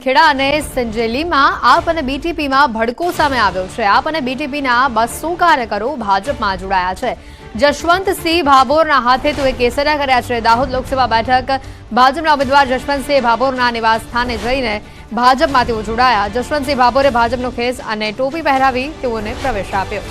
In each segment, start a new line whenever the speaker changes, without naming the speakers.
ખેડા અને સંજેલીમાં આપ અને બીટીપીમાં ભડકો સામે આવ્યો છે। આપ અને બીટીપીના 200 કાર્યકરો ભાજપમાં જોડાયા છે। જશવંતસિંહ ભાભોરના હાથે તો કેસરિયા કર્યા છે। દાહોદ લોકસભા બેઠક ભાજપના ઉમેદવાર જશવંતસિંહ ભાભોરના નિવાસ સ્થાને જઈને ભાજપમાં તેઓ જોડાયા। જશવંતસિંહ ભાભોરે ભાજપનો ખેસ અને ટોપી પહેરાવી તેઓને પ્રવેશ આપ્યો।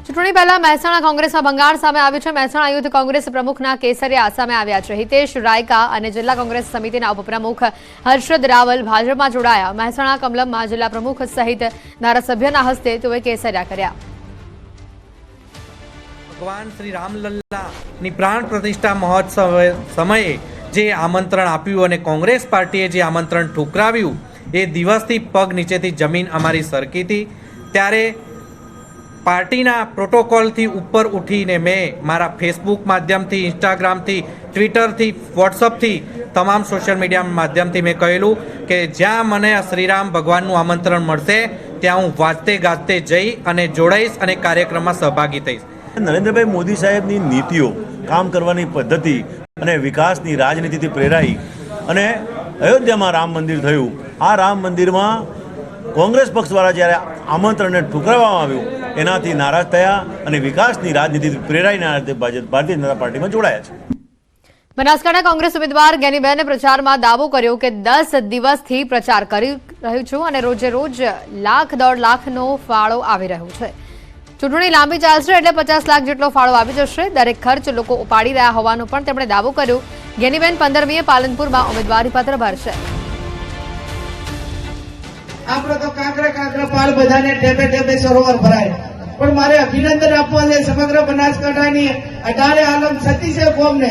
ચૂંટણી પહેલા મહેસાણા કોંગ્રેસમાં ભંગાણ સામે આવ્યું છે। મહેસાણા યુથ કોંગ્રેસ પ્રમુખના કેસરિયા સામે આવ્યા છે। હિતેશ રાયકા અને જિલ્લા કોંગ્રેસ સમિતિના ઉપપ્રમુખ હર્ષદ રાવલ ભાજપમાં જોડાયા। મહેસાણા કમલમમાં જિલ્લા પ્રમુખ સહિત ધારાસભ્યના હસ્તે તેઓએ કેસરિયા કર્યા।
ભગવાન શ્રી રામલલ્લાની પ્રાણ પ્રતિષ્ઠા મહોત્સવ સમયે જે આમંત્રણ આપ્યું અને કોંગ્રેસ પાર્ટીએ જે આમંત્રણ ઠુકરાવ્યું એ દિવસથી પગ નીચેથી જમીન અમારી સરકી હતી। ત્યારે પાર્ટીના પ્રોટોકોલથી ઉપર ઉઠીને મેં મારા ફેસબુક માધ્યમથી, ઇન્સ્ટાગ્રામથી, ટ્વિટરથી, વોટ્સઅપથી તમામ સોશિયલ મીડિયા માધ્યમથી મેં કહેલું કે જ્યાં મને શ્રીરામ ભગવાનનું આમંત્રણ મળશે ત્યાં હું વાજતે ગાજતે જઈ અને જોડાઈશ અને કાર્યક્રમમાં સહભાગી થઈશ।
નરેન્દ્રભાઈ મોદી સાહેબની નીતિઓ, કામ કરવાની પદ્ધતિ અને વિકાસની રાજનીતિથી પ્રેરાઈ અને અયોધ્યામાં રામ મંદિર થયું। આ રામ મંદિરમાં કોંગ્રેસ પક્ષ દ્વારા જ્યારે આમંત્રણને ઠુકરાવવામાં આવ્યું એનાથી નારાજ થયા અને વિકાસની રાજનીતિથી પ્રેરાઈને ભારતીય જનતા પાર્ટીમાં જોડાયા છે।
બનાસકાંઠા કોંગ્રેસ ઉમેદવાર જ્ઞાનીબેને પ્રચારમાં દાવો કર્યો કે 10 દિવસથી પ્રચાર કરી રહ્યું છું અને રોજે રોજ લાખ દોઢ લાખનો ફાળો આવી રહ્યો છે। ચૂંટણી લાંબી ચાલશે એટલે 50 લાખ જેટલો ફાળો આવી જશે। દરેક ખર્ચ લોકો ઉપાડી રહ્યા હોવાનો પણ તેમણે દાવો કર્યો। જ્ઞાનીબેન 15મીએ પાલનપુરમાં ઉમેદવારી પત્ર ભરશે।
આપણે તો કાંકરા પાળ બધાને ટેપે ટેપે સરોવર ભરાય, પણ મારે અભિનંદન આપવા છે સમગ્ર બનાસકાંઠાની 18 આલમ સતીશે કોમને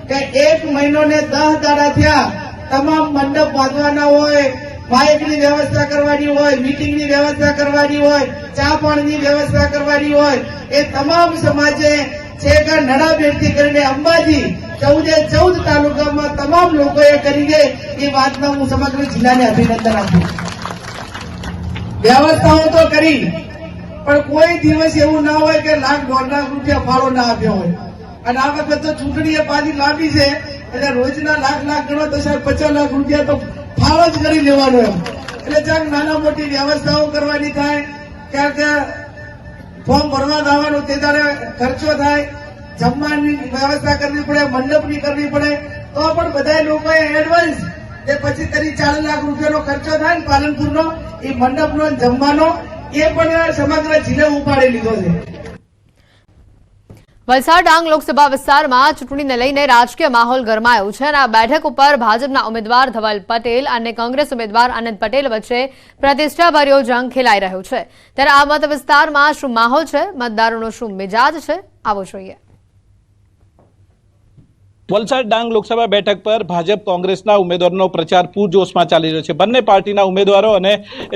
કે 1 મહિનો ને 10 દાડા થયા। તમામ મંડપ બાંધવાના હોય, માઇકની વ્યવસ્થા કરવાની હોય, મીટિંગની વ્યવસ્થા કરવાની હોય, ચા પાણીની વ્યવસ્થા કરવાની હોય, એ તમામ સમાજે છે કે નડાબેડથી કરીને અંબાજી 14 તાલુકામાં તમામ લોકોએ કરી છે। એ વાતમાં હું સમગ્ર જિલ્લાને અભિનંદન આપું। વ્યવસ્થાઓ તો કરી, પણ કોઈ દિવસ એવું ના હોય કે લાખ દોઢ લાખ રૂપિયા ફાળો ના આપ્યો હોય। અને આ વખત તો ચૂંટણી એ પાછી લાંબી છે એટલે રોજના લાખ ગણો તો 50 લાખ રૂપિયા તો ફાળો જ કરી લેવાનો એમ। એટલે ચાક નાના મોટી વ્યવસ્થાઓ કરવાની થાય, કારણ કે ફોર્મ ભરવા જવાનું તે દાડે ખર્ચો થાય, જમવાની વ્યવસ્થા કરવી પડે, મંડપની કરવી પડે, તો પણ બધા લોકોએ એડવાન્સ એ પછી 40 લાખ રૂપિયાનો ખર્ચો થાય ને પાલનપુરનો, એ મંડપનો જમવાનો એ પણ સમગ્ર જિલ્લે ઉપાડી લીધો છે।
વલસાડ ડાંગ લોકસભા વિસ્તારમાં ચૂંટણીને લઈને રાજકીય માહોલ ગરમાયો છે અને આ બેઠક ઉપર ભાજપના ઉમેદવાર ધવલ પટેલ અને કોંગ્રેસ ઉમેદવાર આનંદ પટેલ વચ્ચે પ્રતિષ્ઠાભર્યો જંગ ખેલાઈ રહ્યો છે। ત્યારે આ મત વિસ્તારમાં શું માહોલ છે, મતદારોનો શું મિજાજ છે, આવો જોઈએ।
વલસાડ ડાંગ લોકસભા બેઠક પર ભાજપ કોંગ્રેસના ઉમેદવારનો પ્રચાર પૂરજોશમાં ચાલી રહ્યો છે। બંને પાર્ટીના ઉમેદવારો અને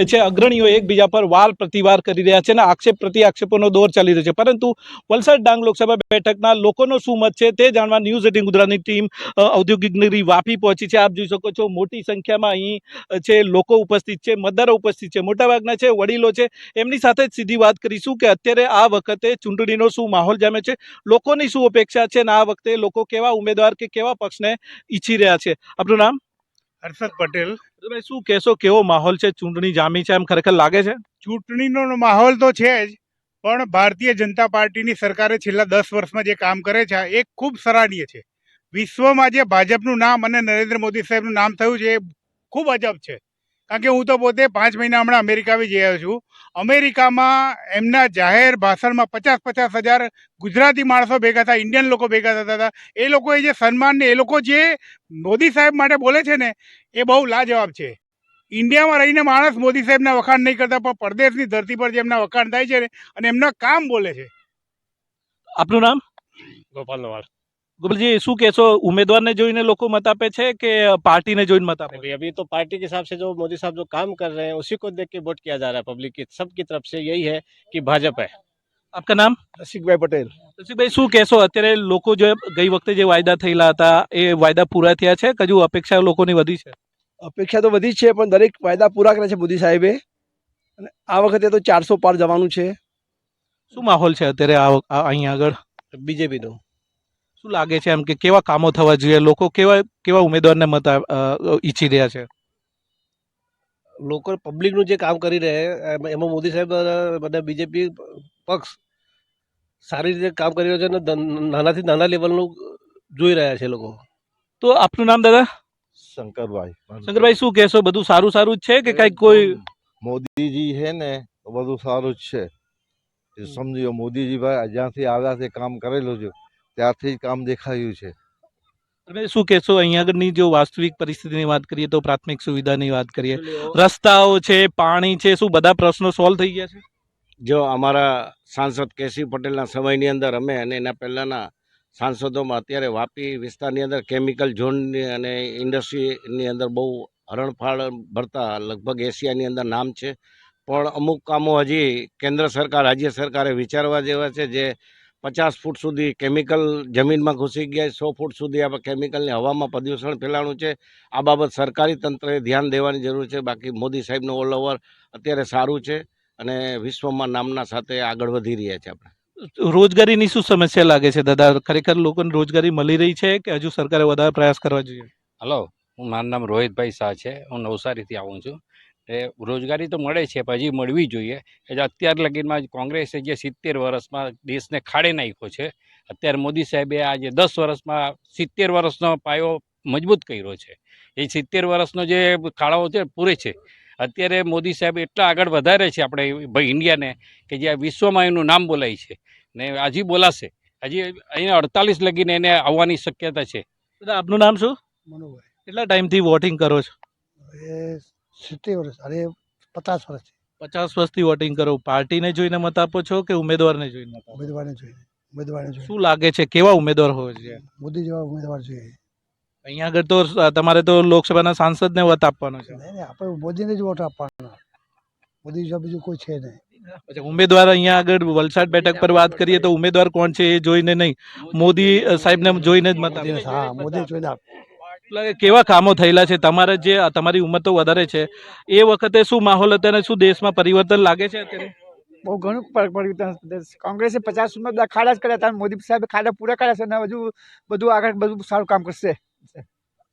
છે અગ્રણીઓ એકબીજા પર વાર પ્રતિવાર કરી રહ્યા છે અને આક્ષેપ પ્રતિ આક્ષેપોનો દોર ચાલી રહ્યો છે। પરંતુ વલસાડ ડાંગ લોકસભા બેઠકના લોકોનો શું મત છે તે જાણવા ન્યૂઝ 18 ગુજરાતની ટીમ ઔદ્યોગિક નગરી વાપી પહોંચી છે। આપ જોઈ શકો છો મોટી સંખ્યામાં અહીં છે લોકો ઉપસ્થિત છે, મતદારો ઉપસ્થિત છે, મોટાભાગના છે વડીલો છે। એમની સાથે જ સીધી વાત કરીશું કે અત્યારે આ વખતે ચૂંટણીનો શું માહોલ જામે છે, લોકોની શું અપેક્ષા છે અને આ વખતે લોકો કેવા ઉમેદવાર કે કેવા પક્ષને ઈચ્છી રહ્યા છે। આપનું નામ?
હર્ષદ પટેલ।
તમે શું કહેશો, કેવો માહોલ છે, ચૂંટણી જામી છે એમ ખરેખર લાગે છે?
ચૂંટણીનો માહોલ તો છે જ, પણ ભારતીય જનતા પાર્ટીની સરકારે છેલ્લા 10 વર્ષમાં જે કામ કરે છે એ ખૂબ સરાહનીય છે। વિશ્વમાં જે ભાજપનું નામ અને નરેન્દ્ર મોદી સાહેબનું નામ થયું છે એ ખૂબ અજબ છે। કારણ કે હું તો પોતે 5 મહિના હમણાં અમેરિકા જઈ આવ્યો છું। અમેરિકામાં એમના જાહેર ભાષણમાં 50 હજાર ગુજરાતી માણસો ભેગા થાય, ઇન્ડિયન લોકો ભેગા થતા હતા। એ લોકોએ જે સન્માન ને એ લોકો જે મોદી સાહેબ માટે બોલે છે ને એ બહુ લાજવાબ છે। ઇન્ડિયામાં રહીને માણસ મોદી સાહેબના વખાણ નહીં કરતા, પણ પરદેશની ધરતી પર જે એમના વખાણ થાય છે અને એમના કામ બોલે છે।
આપનું નામ?
ગોપાલ નવાલ।
गोपाल जी, શું કહેશો, ઉમેદવારને જોઈને લોકો મત આપે છે કે પાર્ટીને જોઈને મત આપે?
अभी तो पार्टी के हिसाब से जो मोदी साहब जो काम कर रहे हैं उसी को देख के वोट किया जा रहा है। पब्लिक की सबकी तरफ से यही है कि भाजपा है।
આપકા નામ?
રસિકભાઈ પટેલ।
રસિકભાઈ, શું કહેશો, અત્યારે લોકો જે ગઈ વખતે જે વાયદા થયેલા હતા એ વાયદા પૂરા થયા છે કે હજુ અપેક્ષા લોકોની વધી છે?
અપેક્ષા તો વધી છે, પણ દરેક વાયદા પૂરા કરે છે મોદી સાહેબે, અને આ વખતે તો 400 પાર જવાનું છે।
શું માહોલ છે અત્યારે અહીં આગળ?
બીજેપીનો।
શું લાગે છે એમ કે કેવા કામો થવા જોઈએ, લોકો કેવા કેવા ઉમેદવારને મત ઈચ્છી રહ્યા છે?
લોકો પબ્લિકનું જે કામ કરી રહ્યા છે એમાં મોદી સાહેબ બધા બીજેપી પક્ષ સારી રીતે કામ કરી રહ્યો છે અને નાનાથી નાના લેવલનું જોઈ રહ્યા છે લોકો.
તો આપનું નામ દાદા?
શંકરભાઈ
શંકરભાઈ, શું કહેશો? બધું સારું સારું જ છે કે કઈક કોઈ
મોદીજી છે ને તો બધું સારું જ છે. એ સમજો મોદીજી ભાઈ જ્યાંથી આવ્યા છે કામ કરેલું છે ત્યારથી જ કામ દેખાયું છે.
તમે શું કહેશો? અહીંયા આગળની જો વાસ્તવિક પરિસ્થિતિની વાત કરીએ તો પ્રાથમિક સુવિધાની વાત કરીએ, રસ્તાઓ છે, પાણી છે, શું બધા પ્રશ્નો સોલ્વ થઈ ગયા છે?
જો અમારા સાંસદ કેસી પટેલના સમયની અંદર અમે અને એના પહેલાંના સાંસદોમાં અત્યારે વાપી વિસ્તારની અંદર કેમિકલ ઝોનની અને ઇન્ડસ્ટ્રીની અંદર બહુ હરણફાળ ભરતા લગભગ એશિયાની અંદર નામ છે. પણ અમુક કામો હજી કેન્દ્ર સરકાર રાજ્ય સરકારે વિચારવા જેવા છે. જે 50 ફૂટ સુધી કેમિકલ જમીનમાં ઘૂસી ગયા, 100 ફૂટ સુધી આપણે કેમિકલની હવામાં પ્રદૂષણ ફેલાણું છે. આ બાબત સરકારી તંત્રએ ધ્યાન દેવાની જરૂર છે. બાકી મોદી સાહેબનું ઓલ ઓવર અત્યારે સારું છે અને વિશ્વમાં નામના સાથે આગળ વધી રહ્યા છે. આપણે
રોજગારીની શું સમસ્યા લાગે છે દાદા? ખરેખર લોકોને રોજગારી મળી રહી છે કે હજુ સરકારે વધારે પ્રયાસ કરવા જોઈએ?
હલો, મારું નામ રોહિતભાઈ શાહ છે. હું નવસારીથી આવું છું. એ રોજગારી તો મળે છે પણ હજી મળવી જોઈએ. એટલે અત્યાર લગીનમાં કોંગ્રેસે જે 70 વર્ષમાં દેશને ખાડે નાખ્યો છે, અત્યારે મોદી સાહેબે આજે 10 વર્ષમાં 70 વર્ષનો પાયો મજબૂત કર્યો છે. એ 70 વર્ષનો જે ખાડાઓ છે પૂરે છે. અત્યારે મોદી સાહેબ એટલા આગળ વધારે છે આપણે ભાઈ ઇન્ડિયાને કે જે વિશ્વમાં એનું નામ બોલાય છે ને હજી બોલાશે. હજી અહીંયા 48 લગીને એને આવવાની શક્યતા છે.
દાદા, આપનું નામ શું?
મનુભાઈ.
કેટલા ટાઈમથી વોટિંગ કરો છો?
એ 70 વર્ષ, અરે 50 વર્ષ.
50 વર્ષથી વોટિંગ કરો. પાર્ટીને જોઈને મત આપો છો કે ઉમેદવારને જોઈને મત આપો?
ઉમેદવારને જોઈએ.
શું લાગે છે કેવા ઉમેદવાર હોવા જોઈએ?
મોદી જેવા ઉમેદવાર જોઈએ.
અહીંયા આગળ તો તમારે તો લોકસભાના સાંસદને વોટ આપવાનો છે.
નહીં, આપણે મોદીને જ વોટ આપવાનો. મોદી જેવા બીજું કોઈ છે નહીં.
અચ્છા, ઉમેદવાર અહીંયા આગળ વલસાડ બેઠક પર વાત કરીએ તો ઉમેદવાર કોણ છે એ જોઈને નહીં, મોદી સાહેબને જોઈને જ મત આપો.
હા, મોદી જોઈને આપ.
એટલે કેવા કામો થયેલા છે? તમારે જે તમારી ઉંમર તો વધારે છે, એ વખતે શું માહોલ હતો અને શું દેશમાં પરિવર્તન લાગે છે અત્યારે?
બહુ ઘણું પરિવર્તન. કોંગ્રેસે 50 બધા ખાડા જ કર્યા હતા, મોદી સાહેબ ખાડા પૂરા કર્યા છે અને હજુ બધું આગળ બધું સારું કામ કરશે.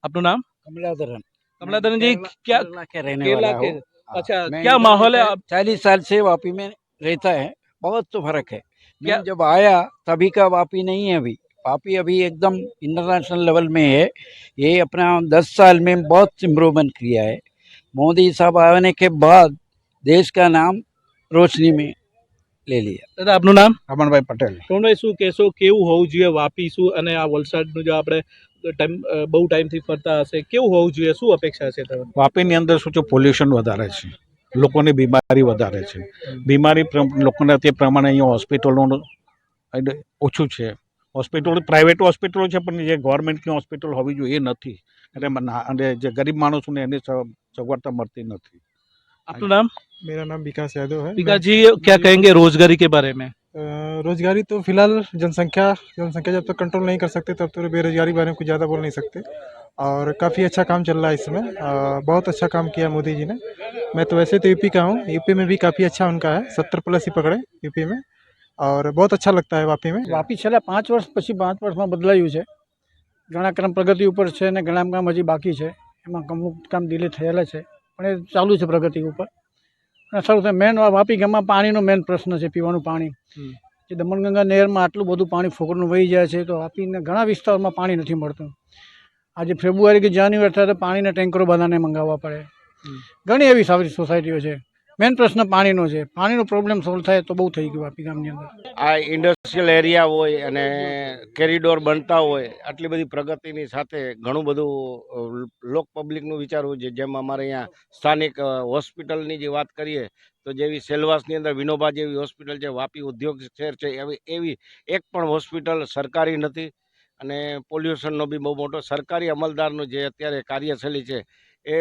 આપનું નામ?
कमलाधरन
कमलाधरन जी, क्या
केरला के रहने
केरला
वाला
के?
हूँ।
अच्छा,
मैं
क्या
इधर
माहौल है?
40 साल से वापी में रहता है, बहुत तो फर्क है।
क्या-
मैं जब आया तभी का वापी नहीं है अभी। वापी अभी एकदम इंटरनेशनल लेवल में है। ये अपना 10 साल में बहुत इम्प्रूवमेंट किया है। मोदी साहब आने के बाद देश का नाम रोशनी में ले लिया।
દાદા, આપનું નામ?
રમણભાઈ પટેલ.
તમે શું કહેશો, કેવું હોવું જોઈએ વાપી શું અને આ વલસાડનું જો આપણે બહુ ટાઈમથી ફરતા હશે, કેવું હોવું જોઈએ, શું અપેક્ષા છે તમારી?
વાપીની અંદર શું છે, પોલ્યુશન વધારે છે, લોકોની બીમારી વધારે છે. બીમારી લોકોને તે પ્રમાણે અહીંયા હોસ્પિટલોનું ઓછું છે. હોસ્પિટલો પ્રાઇવેટ હોસ્પિટલો છે પણ જે ગવર્મેન્ટની હોસ્પિટલ હોવી જોઈએ એ નથી. અને જે ગરીબ માણસોને એની સગવડતા મળતી નથી.
આપનું નામ?
मेरा नाम विकास यादव है।
विकास जी, क्या कहेंगे रोजगारी के बारे में?
रोजगारी तो फिलहाल जनसंख्या जब तक कंट्रोल नहीं कर सकते तब तक बेरोजगारी बारे में कुछ ज़्यादा बोल नहीं सकते। और काफ़ी अच्छा काम चल रहा है इसमें, बहुत अच्छा काम किया मोदी जी ने। मैं तो वैसे तो यूपी का हूँ, यूपी में भी काफ़ी अच्छा उनका है, 70+ ही पकड़े यूपी में, और बहुत अच्छा लगता है वापी में।
વાપી છેલ્લા 5 વર્ષ પછી 5 વર્ષમાં બદલાયું છે. ઘણા કામ પ્રગતિ ઉપર છે અને ઘણા કામ હજી બાકી છે. એમાં અમુક કામ ડિલે થયેલા છે પણ એ ચાલુ છે પ્રગતિ ઉપર. અને સારું છે. મેન વાપી ગામમાં પાણીનો મેન પ્રશ્ન છે, પીવાનું પાણી. જે દમણગંગા નહેરમાં આટલું બધું પાણી ફોકરનું વહી જાય છે તો વાપીના ઘણા વિસ્તારમાં પાણી નથી મળતું. આજે ફેબ્રુઆરી કે જાન્યુઆરી થાય તો પાણીના ટેન્કરો બધાને મંગાવવા પડે. ઘણી એવી સારી સોસાયટીઓ છે. મેન પ્રશ્ન પાણીનો છે. પાણીનો પ્રોબ્લેમ સોલ્વ થાય તો બહુ થઈ ગયું વાપી ગામની અંદર.
આ ઇન્ડસ્ટ્રીયલ એરિયા હોય અને કેરિડોર બનતા હોય, આટલી બધી પ્રગતિની સાથે ઘણું બધું લોક પબ્લિકનું વિચારવું છે. જેમ અમારે અહીંયા સ્થાનિક હોસ્પિટલની જે વાત કરીએ તો જેવી સેલવાસની અંદર વિનોબા જેવી હોસ્પિટલ છે, વાપી ઉદ્યોગ શહેર છે, એવી એક પણ હોસ્પિટલ સરકારી નથી. અને પોલ્યુશનનો બી બહુ મોટો સરકારી અમલદારનું જે અત્યારે કાર્યશૈલી છે એ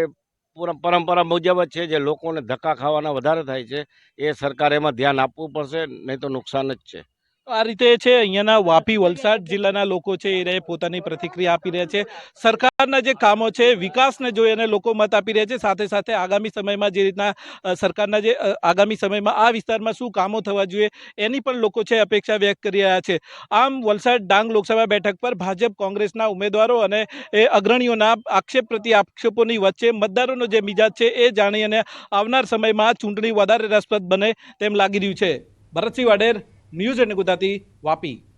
પરંપરા મુજબ જ છે. જે લોકોને ધક્કા ખાવાના વધારે થાય છે એ સરકારે એમાં ધ્યાન આપવું પડશે, નહીં તો નુકસાન જ છે.
આ રીતે છે અહીંયાના વાપી વલસાડ જિલ્લાના લોકો છે એ પોતાની પ્રતિક્રિયા આપી રહ્યા છે. સરકારના જે કામો છે વિકાસને જોઈ અને લોકો મત આપી રહ્યા છે. સાથે સાથે આગામી સમયમાં જે રીતના સરકારના જે આગામી સમયમાં આ વિસ્તારમાં શું કામો થવા જોઈએ એની પણ લોકો છે અપેક્ષા વ્યક્ત કરી રહ્યા છે. આમ વલસાડ ડાંગ લોકસભા બેઠક પર ભાજપ કોંગ્રેસના ઉમેદવારો અને એ અગ્રણીઓના આક્ષેપ પ્રતિ આક્ષેપોની વચ્ચે મતદારોનો જે મિજાજ છે એ જાણી અને આવનાર સમયમાં ચૂંટણી વધારે રસપ્રદ બને તેમ લાગી રહ્યું છે. ભરતસિંહ વાડેર, ન્યૂઝ અને ગુજરાતી, વાપી.